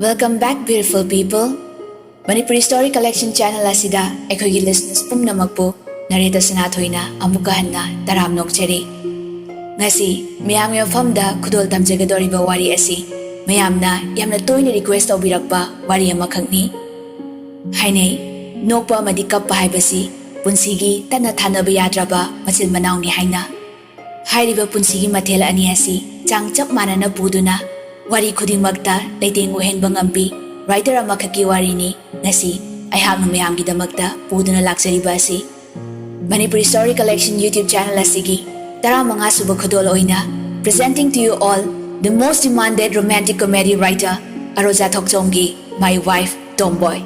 Welcome back, beautiful people. Manipuri Story Collection channel asida aikogi listeners pumnamakpu narita sanathoina amuka hanna taram nokchari. Ngasi miyam yafamda khudol tamjagadoriba wari asi mayamna yamna toina request tawbirakpa wari amakhakni. Hainai nokpa amadi kappa haibasi punsigi tanna thanaba yadraba machil manawni haina. Hairiba punsigi mathel ani asi changchap manana puduna wari khudingmakta leiteng ohenba ngampi writer amakhaki warini ngasi aihakna mayamgidamakta puduna lakjariba asi Manipuri Story Collection YouTube channel asigi 15 suba khudol oina presenting to you all the most demanded romantic comedy writer Aroja Thokchonggi My Wife Tomboy.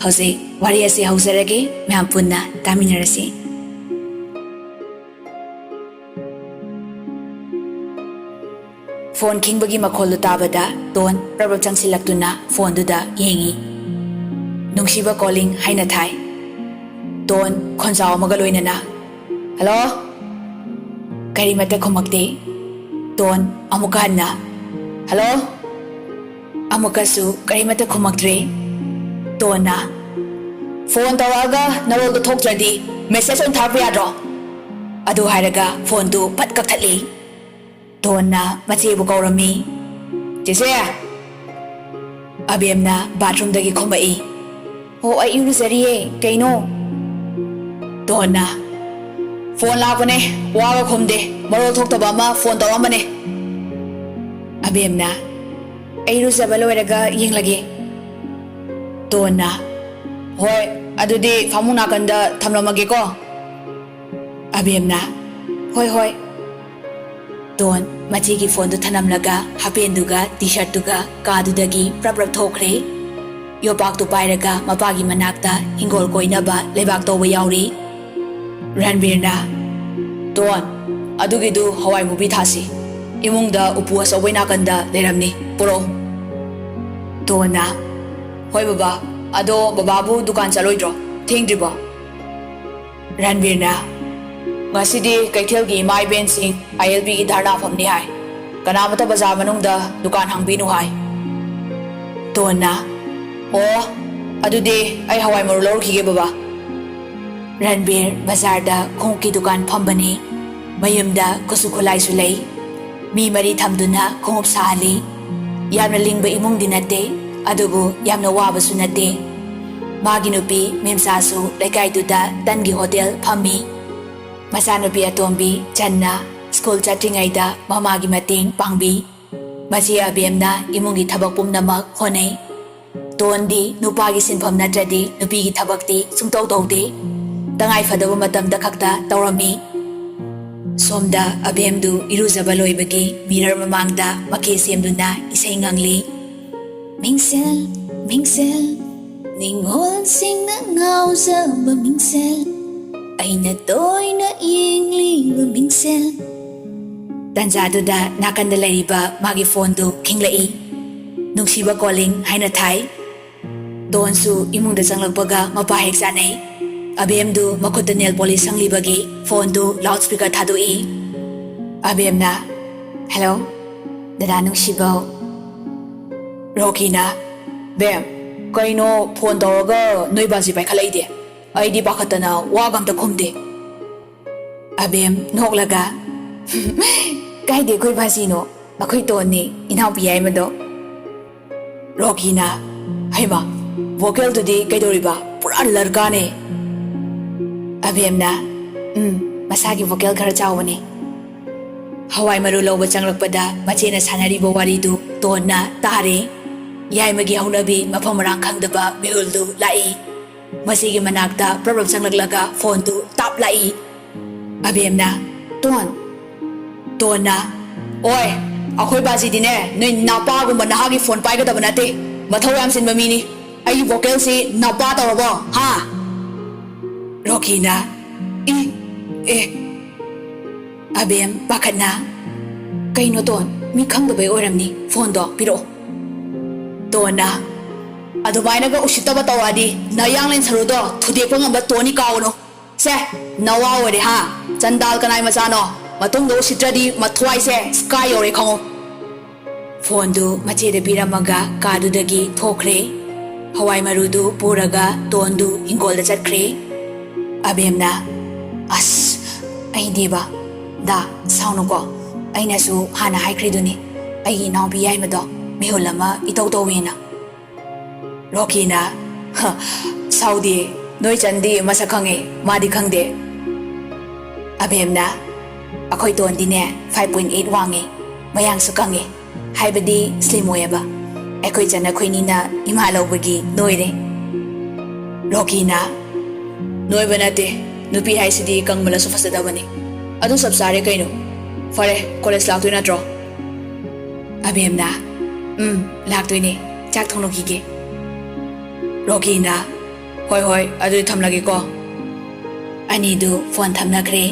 Hause wari asi hausarage mayam punna taminarasi. Phone king bagi makholu tabada ton prabab changsilaktuna phone duda yengi nungsiba calling haina thai ton khonjao magaloina na hello kari mata khomakte ton amuka na hello amuka su kari mata khomaktre ton na phone tawaga narol do thoktradi message on thapya ro adu hairaga phone du pat kakthali Tona machibu kaurami Jese Abiyamna bathroom dagi khombai Oh ai iruzariye kaino Tona Phone lakone waga khomde marol thoktaba ma phone tawamane Abiyamna ai iruzaba loiraga yenglage Tona Hoi adudi famuna kanda thamlamage ko Abiyamna Hoi Don machigi phone du thanamlaga hapenduga t-shirt duga kadudagi praprap thokre yopak tu pairaga mapagi manakta hingol koinaba lebak toba yauri Ranbirna Don adugi du hawai movie thasi imungda upuas obaina kanda leramni puro Donna Hoi baba ado bababu dukan chaloidro thingdribo Ranbirna Ngasidi kaithelgi mai ben sing ILB gi dharna famni hai kanamata bazar manungda dukan hangbinu hai Tona Oh adude ai hawai maru lor khige baba Ranbir bazar da khongki dukan phambani mayumda kusu khulai su lei mi mari thamduna khongop sahali yamna lingba imung dinate adubu yamna waba su nate magi nupi memsa su laikai duda tangi hotel phammi Masanupi atombi Channa school chattingaida mamagi mating pangbi Machi abiyamna imungi thabak pumnamak honai Tondi nupagi sinpham natradi nupigi thabakti sungtau tawde tangai fadaba matamda khakta tawrami Somda abiyamdu iruzaba loibagi mirror mamangda make semduna isai ngangli Mingsel mingsel ningol singna ngauzaba mingsel Aina toina ingli mingsel Tanjaduda nakanda lariba magi phone du khinglai nungsiba calling haina thai Donsu imungda changlakpaga mapa hek sanai Abiyamdu makhutta nail polish sanglibagi phone du loudspeaker thadoi Abiyamna hello dada nungsiba Rokina bem kaino phone tawraga noibaji pai khalai de Aidi bakatana wagam ta khumde Abem noklaga Kaide koi bhasino akhoi tonni inau piyai mado Rokina haima vocal to di kaidoriba pura larka ne Abemna masagi vocal khara chawani Hawai maru loba changlakpada machena sanariba waridu tonna tare yaimagi haunabi maphamarang khangdaba behuldu lai Masigi manakta problem changlaglaga phone tu tap lai Abiyamna Tonna Oi akhoi baji dine noi napa gumba nahagi phone pai ga tabanate mathau yam sin bamini ai vocal si napa tawrabo ha Rokina Abiyam pakhatna kaino ton mi khangdabai oramni phone do piro Tonna Adubaina ga usitaba tawadi na yanglin sarudo thude pangamba toni kauno se nawa ore ha chandal kanai machano matung do sitradi mathwai se sky ore khango ꯐꯣꯟꯗꯨ ꯃꯆꯦꯗ ꯄꯤꯔꯝꯃꯒ ꯀꯥꯗꯨꯗꯒꯤ ꯊꯣꯛꯈ꯭ꯔꯦ ꯍꯋꯥꯏ ꯃꯔꯨꯗꯨ ꯄꯨꯔꯒ ꯇꯣꯟꯗꯨ ꯍꯤꯡꯒꯣꯜꯗ ꯆꯠꯈ꯭ꯔꯦ ꯑꯕꯦꯝꯅ ꯑꯁ ꯑꯩꯗꯤꯕ ꯗꯥ ꯁꯥꯎꯅꯨꯀꯣ ꯑꯩꯅꯁꯨ ꯍꯥꯟꯅ ꯍꯥꯏꯈ꯭ꯔꯤꯗꯨꯅꯤ ꯑꯩꯒꯤ ꯏꯅꯥꯎꯄꯤ ꯌꯥꯏꯃꯗꯣ ꯃꯤꯍꯨꯜ ꯑꯃ ꯏꯇꯧ ꯇꯧꯋꯦꯅ ꯔꯣꯀꯤꯅ ꯁꯥꯎꯗꯦ ꯅꯣꯏ ꯆꯟꯗꯤ ꯃꯁꯛ ꯈꯪꯉꯦ ꯃꯥꯗꯤ ꯈꯪꯗꯦ ꯑꯕꯦꯝꯅ ꯑꯩꯈꯣꯏ ꯇꯣꯟꯗꯤꯅꯦ 5.8 ꯋꯥꯡꯉꯦ ꯃꯌꯥꯡꯁꯨ ꯀꯪꯉꯦ ꯍꯥꯏꯕꯗꯤ ꯁ꯭ꯂꯤꯝ ꯑꯣꯏꯌꯦꯕ ꯑꯩꯈꯣꯏ ꯆꯟ ꯑꯩꯈꯣꯏꯅꯤꯅ ꯏꯃꯥ ꯂꯧꯕꯒꯤ ꯅꯣꯏꯔꯦ ꯔꯣꯀꯤꯅ ꯅꯣꯏꯕ ꯅꯠꯇꯦ ꯅꯨꯄꯤ ꯍꯥꯏꯁꯤꯗꯤ ꯀꯪꯕꯂꯁꯨ ꯐꯖꯗꯕꯅꯤ ꯑꯗꯨ ꯆꯞ ꯆꯥꯔꯦ ꯀꯩꯅꯣ ꯐꯔꯦ ꯀꯣꯂꯦꯖ ꯂꯥꯛꯇꯣꯏ ꯅꯠꯇ꯭ꯔꯣ ꯑꯕꯦꯝꯅ ꯂꯥꯛꯇꯣꯏꯅꯦ ꯆꯥꯛ ꯊꯣꯡꯂꯨꯈꯤꯒꯦ ꯔꯣꯀꯤꯅ ꯍꯣꯏ ꯍꯣꯏ ꯑꯗꯨꯗꯤ ꯊꯝꯂꯒꯦꯀꯣ ꯑꯅꯤꯗꯨ ꯐꯣꯟ ꯊꯝꯅꯈ꯭ꯔꯦ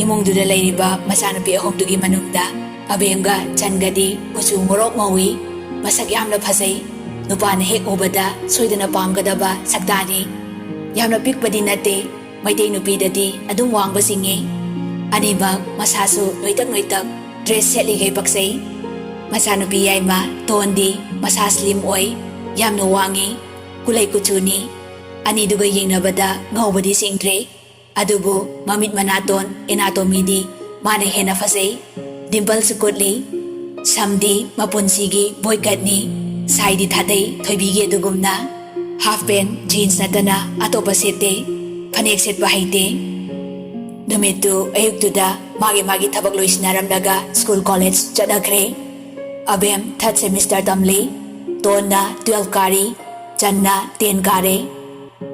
ꯏꯃꯨꯡꯗꯨꯗ ꯂꯩꯔꯤꯕ ꯃꯆꯥꯅꯨꯄꯤ ꯑꯍꯨꯝꯗꯨꯒꯤ ꯃꯅꯨꯡꯗ ꯑꯕꯦꯝꯒ ꯆꯟꯒꯗꯤ ꯀꯨꯆꯨ ꯉꯣꯔꯣꯛ ꯉꯧꯏ ꯃꯁꯛ ꯌꯥꯝꯅ ꯐꯖꯩ ꯅꯨꯄꯥꯅ ꯍꯦꯛ ꯎꯕꯗ ꯁꯣꯏꯗꯅ ꯄꯥꯝꯒꯗꯕ ꯁꯛꯇꯥꯅꯤ ꯌꯥꯝꯅ ꯄꯤꯛꯄꯗꯤ ꯅꯠꯇꯦ ꯃꯩꯇꯩ ꯅꯨꯄꯤꯗꯗꯤ ꯑꯗꯨꯝ ꯋꯥꯡꯕ ꯆꯤꯡꯉꯤ ꯑꯅꯤꯃꯛ ꯃꯁꯥꯁꯨ ꯅꯣꯏꯇꯛ ꯅꯣꯏꯇꯛ ꯗ꯭ꯔꯦꯁ ꯁꯦꯠꯂꯤꯈꯩ ꯄꯛꯆꯩ ꯃꯆꯥꯅꯨꯄꯤ ꯌꯥꯏꯃ ꯇꯣꯟꯗꯤ ꯃꯁꯥ ꯁ꯭ꯂꯤꯝ ꯑꯣꯏ ꯌꯥꯝꯅ ꯋꯥꯡꯉꯤ ꯀꯨꯂꯩ ꯀꯨꯆꯨꯅꯤ ꯑꯅꯤꯗꯨꯒ ꯌꯦꯡꯅꯕꯗ ꯉꯧꯕꯗꯤ ꯆꯤꯡꯗ꯭ꯔꯦ ꯑꯗꯨꯕꯨ ꯃꯃꯤꯠ ꯃꯅꯥꯇꯣꯟ ꯑꯦꯅꯥꯇꯣꯃꯤꯗꯤ ꯃꯥꯅ ꯍꯦꯟꯅ ꯐꯖꯩ ꯗꯤꯝꯄꯜꯁꯨ ꯀꯨꯠꯂꯤ ꯁꯝꯗꯤ ꯃꯄꯨꯟꯁꯤꯒꯤ ꯕꯣꯏꯀꯠꯅꯤ ꯁꯥꯏꯗꯤ ꯊꯥꯗꯩ ꯊꯣꯏꯕꯤꯒꯤ ꯑꯗꯨꯒꯨꯝꯅ ꯍꯥꯐ ꯄꯦꯟ ꯖꯤꯟꯁ ꯅꯠꯇꯅ ꯑꯇꯣꯞꯄ ꯁꯦꯠꯇꯦ ꯐꯅꯦꯛ ꯁꯦꯠꯄ ꯍꯩꯇꯦ ꯅꯨꯃꯤꯠꯇꯨ ꯑꯌꯨꯛꯇꯨꯗ ꯃꯥꯒꯤ ꯊꯕꯛ ꯂꯣꯏꯁꯤꯟꯅꯔꯝꯂꯒ ꯁ꯭ꯀꯨꯜ ꯀꯣꯂꯦꯖ ꯆꯠꯅꯈ꯭ꯔꯦ ꯑꯕꯦꯝ 3rd ꯁꯦꯃꯤꯁꯇꯔ ꯇꯝꯂꯤ ꯇꯣꯟꯅ 12 ꯀꯥꯔꯤ ꯆꯟꯅ 10 ꯀꯥꯔꯦ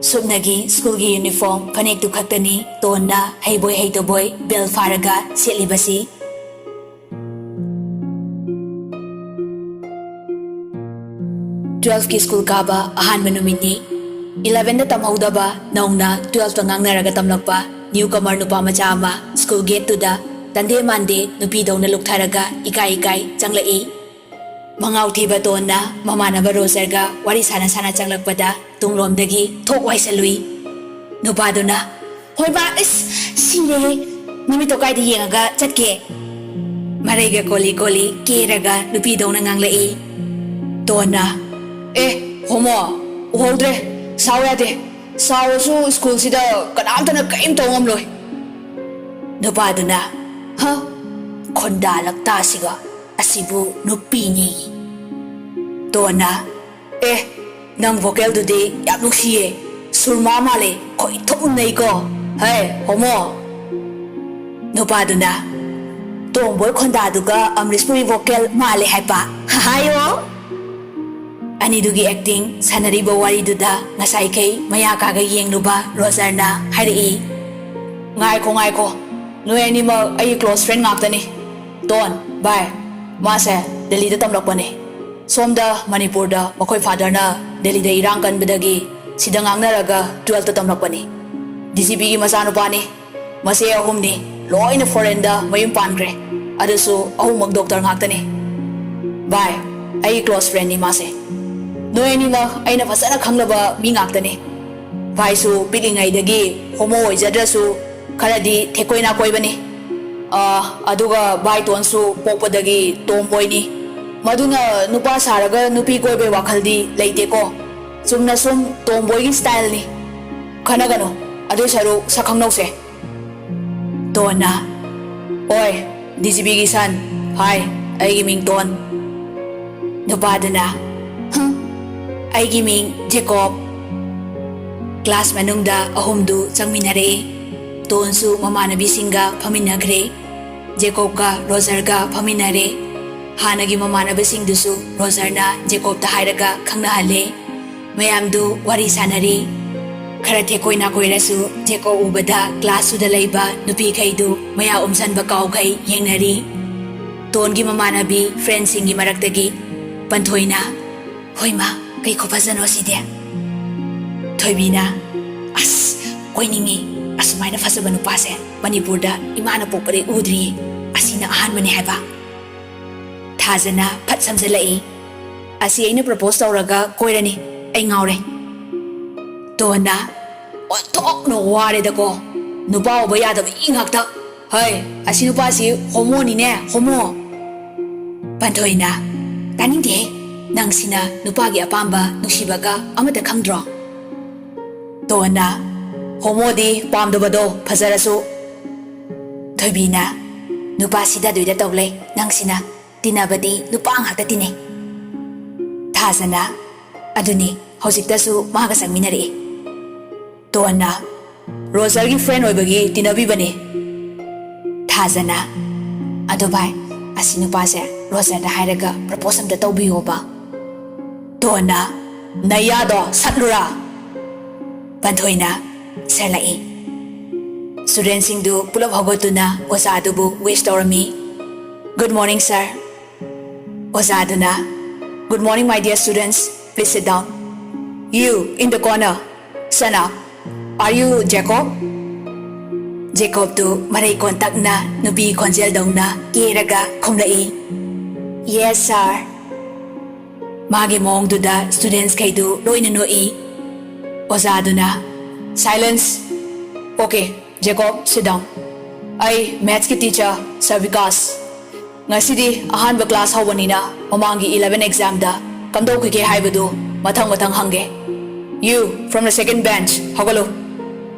ꯁꯨꯞꯅꯒꯤ ꯁ꯭ꯀꯨꯜꯒꯤ ꯌꯨꯅꯤꯐꯣꯔꯝ ꯐꯅꯦꯛꯇꯨ ꯈꯛꯇꯅꯤ ꯇꯣꯟꯅ ꯍꯩꯕꯣꯏ ꯍꯩꯇꯕꯣꯏ ꯕꯦꯜ ꯐꯥꯔꯒ ꯁꯦꯠꯂꯤꯕꯁꯤ 12ꯀꯤ ꯁ꯭ꯀꯨꯜ ꯀꯥꯕ ꯑꯍꯥꯟꯕ ꯅꯨꯃꯤꯠꯅꯤ 11ꯗ ꯇꯝꯍꯧꯗꯕ ꯅꯧꯅ 12ꯇ ꯉꯥꯡꯅꯔꯒ ꯇꯝꯂꯛꯄ ꯅ꯭ꯌꯨ ꯀꯃꯔ ꯅꯨꯄꯥ ꯃꯆꯥ ꯑꯃ ꯁ꯭ꯀꯨꯜ ꯒꯦꯠꯇꯨꯗ ꯇꯟꯗꯦ ꯃꯥꯟꯗꯦ ꯅꯨꯄꯤꯗꯧꯅ ꯂꯨꯛꯊꯔꯒ ꯏꯀꯥꯏ ꯆꯪꯂꯛꯏ ꯃꯉꯥꯎ ꯊꯤꯕ ꯇꯣꯟꯅ ꯃꯃꯥꯟꯅꯕ ꯔꯣꯖꯔꯒ ꯋꯥꯔꯤ ꯁꯥꯟꯅ ꯆꯪꯂꯛꯄꯗ ꯇꯨꯡꯂꯣꯝꯗꯒꯤ ꯊꯣꯛ ꯋꯥꯏꯁꯜꯂꯨꯏ ꯅꯨꯄꯥꯗꯨꯅ ꯍꯣꯏꯕ ꯁꯤꯔꯦ ꯅꯨꯃꯤꯠꯇꯣ ꯀꯥꯏꯗ ꯌꯦꯡꯉꯒ ꯆꯠꯀꯦ ꯃꯔꯩꯒ ꯀꯣꯜꯂꯤ ꯀꯦꯔꯒ ꯅꯨꯄꯤꯗꯧꯅ ꯉꯥꯡꯂꯛꯏ ꯇꯣꯟꯅ ꯍꯣꯃꯣ ꯎꯍꯧꯗ꯭ꯔꯦ ꯁꯥꯎ ꯌꯥꯗꯦ ꯁꯥꯎꯔꯁꯨ ꯁ꯭ꯀꯨꯜꯁꯤꯗ ꯀꯅꯥꯝꯇꯅ ꯀꯔꯤꯝ ꯇꯧ ꯉꯝꯂꯣꯏ ꯅꯨꯄꯥꯗꯨꯅ ꯈꯣꯟꯗꯥ ꯂꯛꯇꯥꯁꯤꯒ ꯑꯁꯤꯕꯨ ꯅꯨꯄꯤꯅꯤ ꯇꯣꯟꯅ ꯅꯪ ꯚꯣꯀꯦꯜꯗꯨꯗꯤ ꯌꯥꯝ ꯅꯨꯡꯁꯤꯌꯦ ꯁꯨꯔꯃꯥ ꯃꯥꯜꯂꯦ ꯈꯣꯏ ꯊꯣꯛꯅꯩꯀꯣ ꯍꯦ ꯍꯣꯃꯣ ꯅꯨꯄꯥꯗꯨꯅ ꯇꯣꯝꯕꯣꯏ ꯈꯣꯟꯗꯥꯗꯨꯒ ꯑꯃꯔꯤꯁꯄꯨꯔꯤ ꯚꯣꯀꯦꯜ ꯃꯥꯜꯂꯦ ꯍꯥꯏꯕ ꯍꯥꯏꯌꯣ ꯑꯅꯤꯗꯨꯒꯤ ꯑꯦꯛꯇꯤꯡ ꯁꯥꯟꯅꯔꯤꯕ ꯋꯥꯔꯤꯗꯨꯗ ꯉꯁꯥꯏꯈꯩ ꯃꯌꯥ ꯀꯥꯒ ꯌꯦꯡꯂꯨꯕ ꯔꯣꯖꯔꯅ ꯍꯥꯏꯔꯛꯏ ꯉꯥꯏꯈꯣ ꯅꯣꯏ ꯑꯅꯤꯃꯛ ꯑꯩꯒꯤ ꯀ꯭ꯂꯣꯁ ꯐ꯭ꯔꯦꯟ ꯉꯥꯛꯇꯅꯤ ꯇꯣꯟ ꯚꯥꯏ ꯃꯥꯁꯦ ꯗꯦꯜꯂꯤꯗ ꯇꯝꯂꯛꯄꯅꯤ ꯁꯣꯝꯗ ꯃꯅꯤꯄꯨꯔꯗ ꯃꯈꯣꯏ ꯐꯥꯗꯔꯅ ꯗꯦꯜꯂꯤꯗ ꯏꯔꯥꯡ ꯀꯟꯕꯗꯒꯤ ꯁꯤꯗ ꯉꯥꯡꯅꯔꯒ 12ꯇ ꯇꯝꯂꯛꯄꯅꯤ DGPꯒꯤ ꯃꯆꯥꯅꯨꯄꯥꯅꯤ ꯃꯆꯦ ꯑꯍꯨꯝꯅꯤ ꯂꯣꯏꯅ ꯐꯣꯔꯦꯟꯗ ꯃꯌꯨꯝ ꯄꯥꯟꯈ꯭ꯔꯦ ꯑꯗꯨꯁꯨ ꯑꯍꯨꯝꯃꯛ ꯗꯣꯛꯇꯔ ꯉꯥꯛꯇꯅꯤ ꯚꯥꯏ ꯑꯩꯒꯤ ꯀ꯭ꯂꯣꯁ ꯐ꯭ꯔꯦꯟꯅꯤ ꯃꯥꯁꯦ ꯅꯣꯏ ꯑꯅꯤꯃꯛ ꯑꯩꯅ ꯐꯖꯅ ꯈꯪꯂꯕ ꯃꯤ ꯉꯥꯛꯇꯅꯤ ꯚꯥꯏꯁꯨ ꯄꯤꯛꯂꯤꯉꯩꯗꯒꯤ ꯍꯣꯃꯣ ꯑꯣꯏꯖꯗ꯭ꯔꯁꯨ ꯈꯔꯗꯤ ꯊꯦꯛꯀꯣꯏ ꯅꯥꯀꯣꯏꯕꯅꯤ ꯑꯗꯨꯒ ꯚꯥꯏ ꯇꯣꯟꯁꯨ ꯄꯣꯛꯄꯗꯒꯤ ꯇꯣꯝꯕꯣꯏꯅꯤ ꯃꯗꯨꯅ ꯅꯨꯄꯥ ꯁꯥꯔꯒ ꯅꯨꯄꯤ ꯀꯣꯏꯕꯩ ꯋꯥꯈꯜꯗꯤ ꯂꯩꯇꯦꯀꯣ ꯆꯨꯝꯅ ꯁꯨꯝ ꯇꯣꯝꯕꯣꯏꯒꯤ ꯁ꯭ꯇꯥꯏꯜꯅꯤ ꯈꯟꯅꯒꯅꯨ ꯑꯗꯨꯏ ꯁꯔꯨꯛ ꯁꯛꯈꯪꯅꯧꯁꯦ ꯇꯣꯟꯅ ꯑꯣꯏ DGPꯒꯤ ꯁꯟ ꯍꯥꯏ ꯑꯩꯒꯤ ꯃꯤꯡ ꯇꯣꯟ ꯅꯨꯄꯥꯗꯨꯅ ꯑꯩꯒꯤ ꯃꯤꯡ ꯖꯦꯀꯣꯕ ꯀ꯭ꯂꯥꯁ ꯃꯅꯨꯡꯗ ꯑꯍꯨꯝꯗꯨ ꯆꯪꯃꯤꯟꯅꯔꯛꯏ ꯇꯣꯟꯁꯨ ꯃꯃꯥꯟꯅꯕꯤꯁꯤꯡꯒ ꯐꯝꯃꯤꯟꯅꯈ꯭ꯔꯦ ꯖꯦꯀꯣꯕꯀ ꯔꯣꯖꯔꯒ ꯐꯝꯃꯤꯟꯅꯔꯦ ꯍꯥꯟꯅꯒꯤ ꯃꯃꯥꯟꯅꯕꯁꯤꯡꯗꯨꯁꯨ ꯔꯣꯖꯔꯅ ꯖꯦꯀꯣꯕꯇ ꯍꯥꯏꯔꯒ ꯈꯪꯅꯍꯜꯂꯦ ꯃꯌꯥꯝꯗꯨ ꯋꯥꯔꯤ ꯁꯥꯟꯅꯔꯤ ꯈꯔ ꯊꯦꯛꯀꯣꯏ ꯅꯥꯀꯣꯏꯔꯁꯨ ꯖꯦꯀꯣꯕ ꯎꯕꯗ ꯀ꯭ꯂꯥꯁꯇꯨꯗ ꯂꯩꯕ ꯅꯨꯄꯤꯈꯩꯗꯨ ꯃꯌꯥ ꯎꯝꯁꯟꯕ ꯀꯥꯎꯈꯩ ꯌꯦꯡꯅꯔꯤ ꯇꯣꯟꯒꯤ ꯃꯃꯥꯟꯅꯕꯤ ꯐ꯭ꯔꯦꯟꯁꯤꯡꯒꯤ ꯃꯔꯛꯇꯒꯤ ꯄꯟꯊꯣꯏꯅ ꯍꯣꯏꯃ ꯀꯩ ꯈꯨꯐꯖꯅꯣ ꯁꯤꯗꯤ ꯊꯣꯏꯕꯤꯅ ꯀꯣꯏꯅꯤꯡꯉꯤ ꯑꯁꯨꯃꯥꯏꯅ ꯐꯖꯕ ꯅꯨꯄꯥꯁꯦ ꯃꯅꯤꯄꯨꯔꯗ ꯏꯃꯥꯅ ꯄꯣꯛꯄꯗꯩ ꯎꯗ꯭ꯔꯤꯌꯦ ꯑꯁꯤꯅ ꯑꯍꯥꯟꯕꯅꯤ ꯍꯥꯏꯕ ꯊꯥꯖꯅ ꯐꯠ ꯁꯝꯖꯜꯂꯛꯏ ꯑꯁꯤ ꯑꯩꯅ ꯄ꯭ꯔꯄꯣꯁ ꯇꯧꯔꯒ ꯀꯣꯏꯔꯅꯤ ꯑꯩ ꯉꯥꯎꯔꯦ ꯇꯣꯟꯅ ꯑꯣꯟꯊꯣꯛꯅ ꯋꯥꯔꯦꯗꯀꯣ ꯅꯨꯄꯥ ꯎꯕ ꯌꯥꯗꯕ ꯏ ꯉꯥꯛꯇ ꯍꯩ ꯑꯁꯤ ꯅꯨꯄꯥꯁꯤ ꯍꯣꯃꯣꯅꯤꯅꯦ ꯍꯣꯃꯣ ꯄꯟꯊꯣꯏꯅ ꯇꯥꯅꯤꯡꯗꯦ ꯅꯪꯁꯤꯅ ꯅꯨꯄꯥꯒꯤ ꯑꯄꯥꯝꯕ ꯅꯨꯡꯁꯤꯕꯒ ꯑꯃꯇ ꯈꯪꯗ꯭ꯔꯣ ꯇꯣꯟꯅ ꯍꯣꯃꯣꯗꯤ ꯄꯥꯝꯗꯕꯗꯣ ꯐꯖꯔꯁꯨ ꯊꯣꯏꯕꯤꯅ ꯅꯨꯄꯥꯁꯤꯗ ꯑꯗꯨꯏꯗ ꯇꯧ ꯂꯩ ꯅꯪꯁꯤꯅ ꯇꯤꯟꯅꯕꯗꯤ ꯅꯨꯄꯥ ꯉꯥꯛꯇ ꯇꯤꯟꯅꯩ ꯊꯥꯖꯅ ꯑꯗꯨꯅꯤ ꯍꯧꯖꯤꯛꯇꯁꯨ ꯃꯥꯒ ꯆꯪꯃꯤꯟꯅꯔꯛꯏ ꯇꯣꯟꯅ ꯔꯣꯖꯔꯒꯤ ꯐ꯭ꯔꯦꯟ ꯑꯣꯏꯕꯒꯤ ꯇꯤꯟꯅꯕꯤꯕꯅꯤ ꯊꯥꯖꯅ ꯑꯗꯣ ꯚꯥꯏ ꯑꯁꯤ ꯅꯨꯄꯥꯁꯦ ꯔꯣꯖꯔꯗ ꯍꯥꯏꯔꯒ ꯄ꯭ꯔꯄꯣꯁ ꯑꯝꯇ ꯇꯧꯕꯤꯌꯣꯕ ꯇꯣꯟꯅ ꯅꯌꯥꯗꯣ ꯁꯠꯂꯨꯔꯥ ꯄꯟꯊꯣꯏꯅ ꯁꯔ ꯂꯥꯛꯏ ꯁ꯭ꯇꯨꯗꯦꯟꯁꯤꯡꯗꯨ ꯄꯨꯂꯞ ꯍꯧꯒꯠꯇꯨꯅ ꯑꯣꯖꯥꯗꯨꯕꯨ ꯋꯤꯁ ꯇꯧꯔꯝꯃꯤ ꯒꯨꯗ ꯃꯣꯔꯅꯤꯡ ꯁꯔ ꯑꯣꯖꯥꯗꯨꯅ good morning my dear students please sit down you in the corner son up are you Jacob ꯖꯦꯀꯣꯕꯇꯨ ꯃꯔꯩ ꯀꯣꯟꯇꯛꯅ ꯅꯨꯄꯤ ꯈꯣꯟꯖꯦꯜꯗꯧꯅ ꯀꯦꯔꯒ ꯈꯨꯝꯂꯛꯏ ꯌꯦꯁ ꯁꯥꯔ ꯃꯥꯒꯤ ꯃꯑꯣꯡꯗꯨꯗ ꯁ꯭ꯇꯨꯗꯦꯟꯠꯁꯈꯩꯗꯨ ꯂꯣꯏꯅ ꯅꯣꯛꯏ ꯑꯣꯖꯥꯗꯨꯅ ꯁꯥꯏꯂꯦꯟꯁ ꯑꯣꯀꯦ ꯖꯦꯀꯣꯕ ꯁꯤꯠ ꯗꯥꯎꯟ ꯑꯩ ꯃꯦꯊ꯭ꯁꯀꯤ ꯇꯤꯆꯔ ꯁꯔ ꯕꯤꯀꯥꯁ ꯉꯁꯤꯗꯤ ꯑꯍꯥꯟꯕ ꯀ꯭ꯂꯥꯁ ꯍꯧꯕꯅꯤꯅ ꯃꯃꯥꯡꯒꯤ 11 ꯑꯦꯛꯖꯥꯝꯗ ꯀꯝꯗꯧꯈꯤꯒꯦ ꯍꯥꯏꯕꯗꯨ ꯃꯊꯪ ꯃꯊꯪ ꯍꯪꯒꯦ you from the second bench ꯍꯧꯒꯠꯂꯨ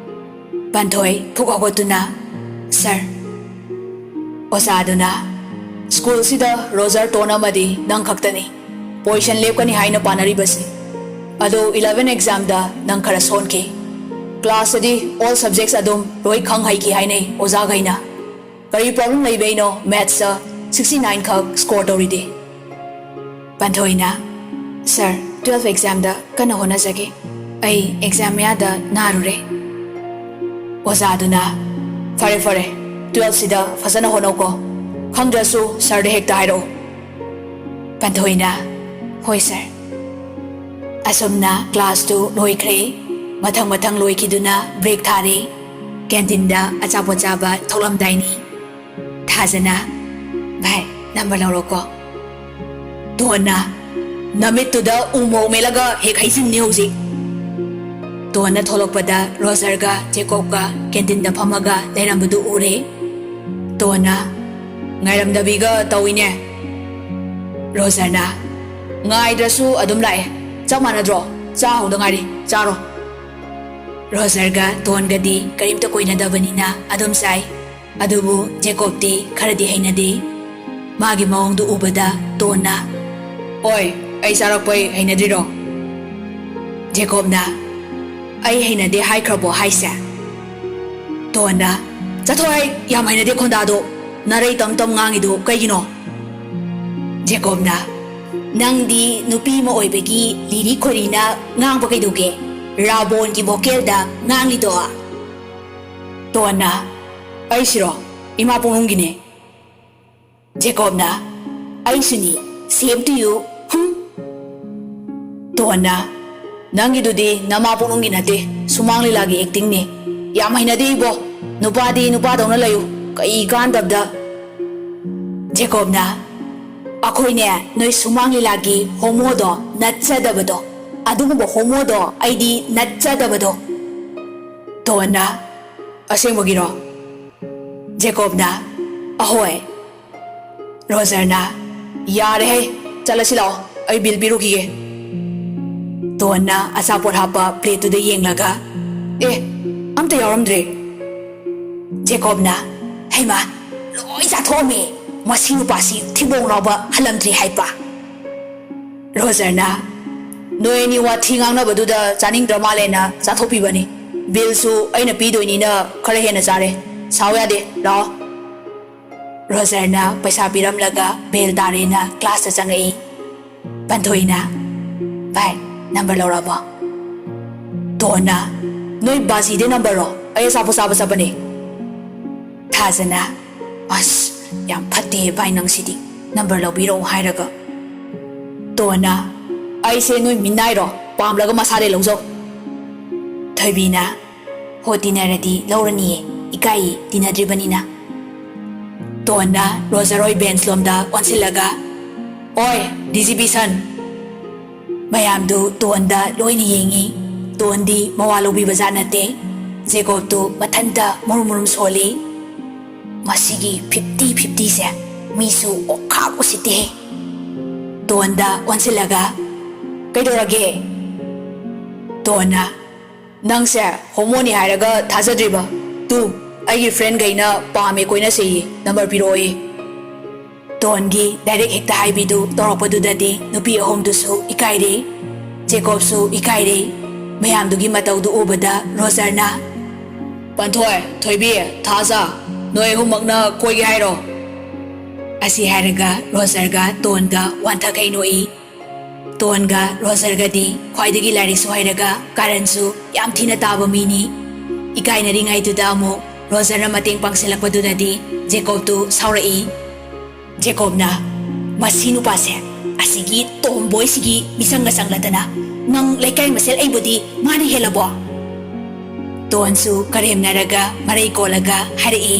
ꯄꯟꯊꯣꯏ ꯐꯨꯛ ꯍꯧꯒꯠꯇꯨꯅ ꯁꯔ ꯑꯣꯖꯥꯗꯨꯅ ꯁ꯭ꯀꯨꯜꯁꯤꯗ ꯔꯣꯖꯔ ꯇꯣꯟ ꯑꯃꯗꯤ ꯅꯪ ꯈꯛꯇꯅꯤ ꯄꯣꯖꯤꯁꯟ ꯂꯦꯞꯀꯅꯤ ꯍꯥꯏꯅ ꯄꯥꯅꯔꯤꯕꯁꯤ ꯑꯗꯣ 11 ꯑꯦꯛꯖꯥꯝꯗ ꯅꯪ ꯈꯔ ꯁꯣꯟꯈꯤ ꯀ꯭ꯂꯥꯁꯇꯗꯤ ꯑꯣꯜ ꯁꯕꯖꯦꯛꯁ ꯑꯗꯨꯝ ꯂꯣꯏ ꯈꯪ ꯍꯩꯈꯤ ꯍꯥꯏꯅꯩ ꯑꯣꯖꯥꯈꯩꯅ ꯀꯔꯤ ꯄ꯭ꯔꯣꯕ꯭ꯂꯦꯝ ꯂꯩꯕꯩꯅꯣ ꯃꯦꯊ꯭ꯁꯇ 69 ꯈꯛ ꯁ꯭ꯀꯣꯔ ꯇꯧꯔꯤꯗꯤ ꯄꯟꯊꯣꯏꯅ ꯁꯔ 12 ꯑꯦꯛꯖꯥꯝꯗ ꯀꯟꯅ ꯍꯣꯠꯅꯖꯒꯦ ꯑꯩ ꯑꯦꯛꯖꯥꯝ ꯃꯌꯥꯗ ꯅꯥꯔꯨꯔꯦ ꯑꯣꯖꯥꯗꯨꯅ ꯐꯔꯦ ꯐꯔꯦ 12ꯁꯤꯗ ꯐꯖꯅ ꯍꯣꯠꯅꯧꯀꯣ ꯈꯪꯗ꯭ꯔꯁꯨ ꯁꯔꯗ ꯍꯦꯛꯇ ꯍꯥꯏꯔꯛꯎ ꯄꯟꯊꯣꯏꯅ ꯍꯣꯏ ꯁꯔ ꯑꯁꯨꯝꯅ ꯀ꯭ꯂꯥꯁꯇꯨ ꯂꯣꯏꯈ꯭ꯔꯦ ꯃꯊꯪ ꯃꯊꯪ ꯂꯣꯏꯈꯤꯗꯨꯅ ꯕ꯭ꯔꯦꯛ ꯊꯥꯔꯦ ꯀꯦꯟꯇꯤꯟꯗ ꯑꯆꯥꯄꯣꯠ ꯆꯥꯕ ꯊꯣꯛꯂꯝꯗꯥꯏꯅꯤ ꯊꯥꯖꯅ ꯚꯥꯏ ꯅꯝꯕꯔ ꯂꯧꯔꯣꯀꯣ ꯇꯣꯟꯅ ꯅꯃꯤꯠꯇꯨꯗ ꯎꯃꯣꯛ ꯃꯦꯠꯂꯒ ꯍꯦꯛ ꯍꯩꯖꯤꯟꯅꯤ ꯍꯧꯖꯤꯛ ꯇꯣꯟꯅ ꯊꯣꯛꯂꯛꯄꯗ ꯔꯣꯖꯔꯒ ꯖꯦꯀꯣꯕꯀ ꯀꯦꯟꯇꯤꯟꯗ ꯐꯝꯃꯒ ꯂꯩꯔꯝꯕꯗꯨ ꯎꯔꯦ ꯇꯣꯟꯅ ꯉꯥꯏꯔꯝꯗꯕꯤꯒ ꯇꯧꯏꯅꯦ ꯔꯣꯖꯔꯅ ꯉꯥꯏꯗ꯭ꯔꯁꯨ ꯑꯗꯨꯝ ꯂꯥꯛꯑꯦ ꯆꯞ ꯃꯥꯟꯅꯗ꯭ꯔꯣ ꯆꯥ ꯍꯧꯗ ꯉꯥꯏꯔꯤ ꯆꯥꯔꯣ ꯔꯣꯖꯔꯒ ꯇꯣꯟꯒꯗꯤ ꯀꯔꯤꯝꯇ ꯀꯣꯏꯅꯗꯕꯅꯤꯅ ꯑꯗꯨꯝ ꯆꯥꯏ ꯑꯗꯨꯕꯨ ꯖꯦꯀꯣꯕꯇꯤ ꯈꯔꯗꯤ ꯍꯩꯅꯗꯦ ꯃꯥꯒꯤ ꯃꯑꯣꯡꯗꯨ ꯎꯕꯗ ꯇꯣꯟꯅ ꯑꯣꯏ ꯑꯩ ꯆꯥꯔꯛꯄꯩ ꯍꯩꯅꯗ꯭ꯔꯤꯔꯣ ꯖꯦꯀꯣꯕꯅ ꯑꯩ ꯍꯩꯅꯗꯦ ꯍꯥꯏꯈ꯭ꯔꯕꯣ ꯍꯥꯏꯁꯦ ꯇꯣꯟꯅ ꯆꯠꯊꯣꯛ ꯌꯥꯝ ꯍꯩꯅꯗꯦ ꯈꯣꯟꯗꯥꯗꯣ ꯅꯔꯩ ꯇꯝ ꯇꯝ ꯉꯥꯡꯉꯤꯗꯣ ꯀꯩꯒꯤꯅꯣ ꯖꯦꯀꯣꯕꯅ ꯅꯪꯗꯤ ꯅꯨꯄꯤ ꯑꯃ ꯑꯣꯏꯕꯒꯤ ꯂꯤꯔꯤ ꯈꯣꯏꯔꯤꯅ ꯉꯥꯡꯕ ꯀꯩꯗꯧꯒꯦ ꯔꯥꯕꯣꯟꯒꯤ ꯚꯣꯀꯦꯜꯗ ꯉꯥꯡꯂꯤꯗꯣ ꯇꯣꯟꯅ ꯑꯩꯁꯤꯔꯣ ꯏꯃꯥ ꯄꯣꯛꯅꯨꯡꯒꯤꯅꯦ ꯖꯦꯀꯣꯕꯅ ꯑꯩꯁꯨꯅꯤ ꯁꯦꯝ ꯇꯨ ꯌꯨ ꯇꯣꯟꯅ ꯅꯪꯒꯤꯗꯨꯗꯤ ꯅꯃꯥ ꯄꯣꯛꯅꯨꯡꯒꯤ ꯅꯠꯇꯦ ꯁꯨꯃꯥꯡ ꯂꯤꯂꯥꯒꯤ ꯑꯦꯛꯇꯤꯡꯅꯤ ꯌꯥꯝ ꯍꯩꯅꯗꯦ ꯏꯕꯣ ꯅꯨꯄꯥꯗꯤ ꯅꯨꯄꯥꯗꯧꯅ ꯂꯩꯌꯨ ꯀꯩ ꯀꯥꯟꯗꯕꯗ ꯖꯦꯀꯣꯕꯅ ꯑꯩꯈꯣꯏꯅꯦ ꯅꯣꯏ ꯁꯨꯃꯥꯡ ꯂꯤꯂꯥꯒꯤ ꯍꯣꯃꯣꯗꯣ ꯅꯠꯆꯗꯕꯗꯣ ꯑꯗꯨꯒꯨꯝꯕ ꯍꯣꯃꯣꯗꯣ ꯑꯩꯗꯤ ꯅꯠꯆꯗꯕꯗꯣ ꯇꯣꯟꯅ ꯑꯁꯦꯡꯕꯒꯤꯔꯣ ꯖꯦꯀꯣꯕꯅ ꯑꯍꯣꯏ ꯔꯣꯖꯔꯅ ꯌꯥꯔꯦꯍꯦ ꯆꯠꯂꯁꯤ ꯂꯥꯛꯑꯣ ꯑꯩ ꯕꯤꯜ ꯄꯤꯔꯨꯈꯤꯒꯦ ꯇꯣꯟꯅ ꯑꯆꯥꯄꯣꯠ ꯍꯥꯞꯄ ꯄ꯭ꯂꯦꯠꯇꯨꯗ ꯌꯦꯡꯂꯒ ꯑꯝꯇ ꯌꯥꯎꯔꯝꯗ꯭ꯔꯦ ꯖꯦꯀꯣꯕꯅ ꯍꯩꯃꯥ ꯂꯣꯏ ꯆꯥꯊꯣꯛꯑꯝꯃꯦ ꯃꯁꯤ ꯅꯨꯄꯥꯁꯤ ꯊꯤꯕꯣꯡ ꯂꯥꯎꯕ ꯍꯜꯂꯝꯗ꯭ꯔꯤ ꯍꯥꯏꯕ ꯔꯣꯖꯔꯅ ꯅꯣꯏ ꯑꯅꯤ ꯋꯥꯊꯤ ꯉꯥꯡꯅꯕꯗꯨꯗ ꯆꯥꯅꯤꯡꯗ꯭ꯔ ꯃꯥꯜꯂꯦꯅ ꯆꯥꯊꯣꯛꯄꯤꯕꯅꯤ ꯕꯤꯜꯁꯨ ꯑꯩꯅ ꯄꯤꯗꯣꯏꯅꯤꯅ ꯈꯔ ꯍꯦꯟꯅ ꯆꯥꯔꯦ ꯁꯥꯎ ꯌꯥꯗꯦ ꯂꯥꯛꯑꯣ ꯔꯣꯖꯔꯅ ꯄꯩꯁꯥ ꯄꯤꯔꯝꯂꯒ ꯕꯦꯜ ꯇꯥꯔꯦꯅ ꯀ꯭ꯂꯥꯁꯇ ꯆꯪꯉꯛꯏ ꯄꯟꯊꯣꯏꯅ ꯚꯥꯏ ꯅꯝꯕꯔ ꯂꯧꯔꯕꯣ ꯇꯣꯟꯅ ꯅꯣꯏ ꯕꯥꯖꯤꯗꯦ ꯅꯝꯕꯔꯔꯣ ꯑꯩ ꯑꯆꯥꯄꯣꯠ ꯆꯥꯕ ꯆꯠꯄꯅꯦ ꯊꯥꯖꯅ ꯑꯁ ꯌꯥꯝ ꯐꯠꯇꯦ ꯚꯥꯏ ꯅꯪꯁꯤꯗꯤ ꯅꯝꯕꯔ ꯂꯧꯕꯤꯔꯛꯎ ꯍꯥꯏꯔꯒ ꯇꯣꯟꯅ ꯑꯩꯁꯦ ꯅꯣꯏ ꯃꯤꯅꯥꯏꯔꯣ ꯄꯥꯝꯂꯒ ꯃꯁꯥꯗꯩ ꯂꯧꯖꯧ ꯊꯣꯏꯕꯤꯅ ꯍꯣ ꯇꯤꯟꯅꯔꯗꯤ ꯂꯧꯔꯅꯤꯌꯦ ꯏꯀꯥꯏꯌꯦ ꯇꯤꯟꯅꯗ꯭ꯔꯤꯕꯅꯤꯅ ꯇꯣꯟꯅ ꯔꯣꯖꯔ ꯍꯣꯏ ꯕꯦꯟꯆ ꯂꯣꯝꯗ ꯑꯣꯟꯁꯤꯜꯂꯒ ꯑꯣꯏ ꯗꯤꯖꯤꯕꯤꯁꯟ ꯃꯌꯥꯝꯗꯨ ꯇꯣꯟꯗ ꯂꯣꯏꯅ ꯌꯦꯡꯉꯤ ꯇꯣꯟꯗꯤ ꯃꯋꯥ ꯂꯧꯕꯤꯕꯖꯥꯠ ꯅꯠꯇꯦ ꯖꯦꯀꯣꯕꯇꯨ ꯃꯊꯟꯇ ꯃꯨꯔꯨꯝ ꯃꯨꯔꯨꯝ ꯁꯣꯜꯂꯤ ꯃꯁꯤꯒꯤ 50-50ꯁꯦ ꯃꯤꯁꯨ ꯑꯣꯛꯈꯥꯛ ꯎꯁꯤꯠꯇꯦ ꯇꯣꯟꯗ ꯑꯣꯟꯁꯤꯜꯂꯒ ꯀꯩꯗꯧꯔꯒꯦ? ꯇꯣꯟꯅ ꯅꯪꯁꯦ ꯍꯣꯃꯣꯅꯤ ꯍꯥꯏꯔꯒ ꯊꯥꯖꯗ꯭ꯔꯤꯕ? ꯇꯨ ꯑꯩꯒꯤ ꯐ꯭ꯔꯦꯟꯈꯩꯅ ꯄꯥꯝꯃꯦ ꯀꯣꯏꯅꯁꯦꯌꯦ, ꯅꯝꯕꯔ ꯄꯤꯔꯛꯑꯣꯌꯦ꯫ ꯇꯣꯟꯒꯤ ꯗꯥꯏꯔꯦꯛ ꯍꯦꯛꯇ ꯍꯥꯏꯕꯤꯗꯨ ꯇꯧꯔꯛꯄꯗꯨꯗꯗꯤ ꯅꯨꯄꯤ ꯑꯍꯨꯝꯗꯨꯁꯨ ꯏꯀꯥꯏꯔꯦ, ꯖꯦꯀꯣꯕꯁꯨ ꯏꯀꯥꯏꯔꯦ꯫ ꯃꯌꯥꯝꯗꯨꯒꯤ ꯃꯇꯧꯗꯨ ꯎꯕꯗ ꯔꯣꯖꯔꯅ ꯄꯟꯊꯣꯏ, ꯊꯣꯏꯕꯤ, ꯊꯥꯖ, ꯅꯣꯏ ꯑꯍꯨꯝꯃꯛꯅ ꯀꯣꯏꯒꯦ ꯍꯥꯏꯔꯣ? ꯑꯁꯤ ꯍꯥꯏꯔꯒ ꯔꯣꯖꯔꯒ ꯇꯣꯟꯒ ꯋꯥꯟꯊꯈꯩ ꯅꯣꯛꯏ꯫ ꯇꯣꯟꯒ ꯔꯣꯖꯔꯒꯗꯤ ꯈ꯭ꯋꯥꯏꯗꯒꯤ ꯂꯥꯏꯔꯤꯛꯁꯨ ꯍꯩꯔꯒ ꯀꯥꯔꯟꯁꯨ ꯌꯥꯝ ꯊꯤꯅ ꯇꯥꯕ ꯃꯤꯅꯤ꯫ ꯏꯀꯥꯏꯅꯔꯤꯉꯩꯗꯨꯗ ꯑꯃꯨꯛ ꯔꯣꯖꯔꯅ ꯃꯇꯦꯡ ꯄꯥꯡꯁꯤꯜꯂꯛꯄꯗꯨꯗꯗꯤ ꯖꯦꯀꯣꯕꯇꯨ ꯁꯥꯎꯔꯛꯏ꯫ ꯖꯦꯀꯣꯕꯅ ꯃꯁꯤ ꯅꯨꯄꯥꯁꯦ ꯑꯁꯤꯒꯤ ꯇꯣꯝꯕꯣꯏꯁꯤꯒꯤ ꯃꯤꯆꯪꯒ ꯆꯪꯂꯗꯅ ꯅꯪ ꯂꯩꯀꯥꯏ ꯃꯁꯦꯜ ꯑꯩꯕꯨꯗꯤ ꯃꯥꯅ ꯍꯦꯜꯂꯕꯣ? ꯇꯣꯟꯁꯨ ꯀꯔꯦꯝꯅꯔꯒ ꯃꯔꯩ ꯀꯣꯜꯂꯒ ꯍꯥꯏꯔꯛꯏ꯫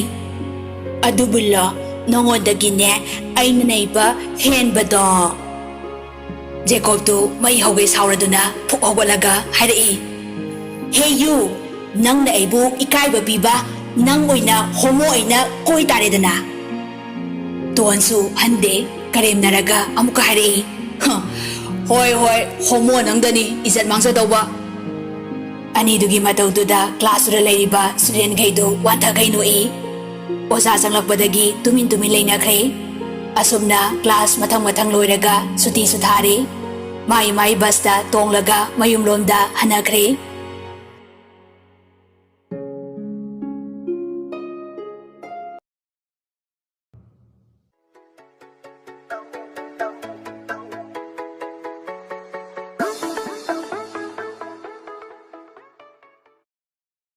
ꯑꯗꯨꯕꯨꯂꯣ ꯅꯉꯣꯟꯗꯒꯤꯅꯦ ꯑꯩꯅ ꯅꯩꯕ ꯍꯦꯟꯕꯗꯣ꯫ ꯖꯦꯀꯣꯕꯇꯨ ꯃꯩ ꯍꯧꯒꯩ ꯁꯥꯎꯔꯗꯨꯅ ꯐꯨꯛ ꯍꯧꯒꯠꯂꯒ ꯍꯥꯏꯔꯛꯏ꯫ ꯍꯦ ꯌꯨ, ꯅꯪꯅ ꯑꯩꯕꯨ ꯏꯀꯥꯏꯕ ꯄꯤꯕ ꯅꯪ ꯑꯣꯏꯅ ꯍꯣꯃꯣ ꯑꯣꯏꯅ ꯀꯣꯏ ꯇꯥꯔꯦꯗꯅ꯫ ꯇꯣꯟꯁꯨ ꯍꯟꯗꯦ, ꯀꯔꯦꯝꯅꯔꯒ ꯑꯃꯨꯛꯀ ꯍꯥꯏꯔꯛꯏ꯫ ꯍꯣꯏ ꯍꯣꯏ, ꯍꯣꯃꯣ ꯅꯪꯗꯅꯤ ꯏꯖꯠ ꯃꯥꯡꯖꯗꯧꯕ꯫ ꯑꯅꯤꯗꯨꯒꯤ ꯃꯇꯧꯗꯨꯗ ꯀ꯭ꯂꯥꯁꯇꯨꯗ ꯂꯩꯔꯤꯕ ꯁ꯭ꯇꯨꯗꯦꯟꯈꯩꯗꯨ ꯋꯥꯟꯊꯈꯩ ꯅꯣꯛꯏ꯫ ꯑꯣꯖꯥ ꯆꯪꯂꯛꯄꯗꯒꯤ ꯇꯨꯃꯤꯟ ꯇꯨꯃꯤꯟ ꯂꯩꯅꯈ꯭ꯔꯦ꯫ ꯑꯁꯨꯝꯅ ꯀ꯭ꯂꯥꯁ ꯃꯊꯪ ꯃꯊꯪ ꯂꯣꯏꯔꯒ ꯁꯨꯇꯤꯁꯨ ꯊꯥꯔꯦ꯫ ꯃꯥꯏ ꯃꯥꯏ ꯕꯁꯇ ꯇꯣꯡꯂꯒ ꯃꯌꯨꯝꯂꯣꯝꯗ ꯍꯟꯅꯈ꯭ꯔꯦ꯫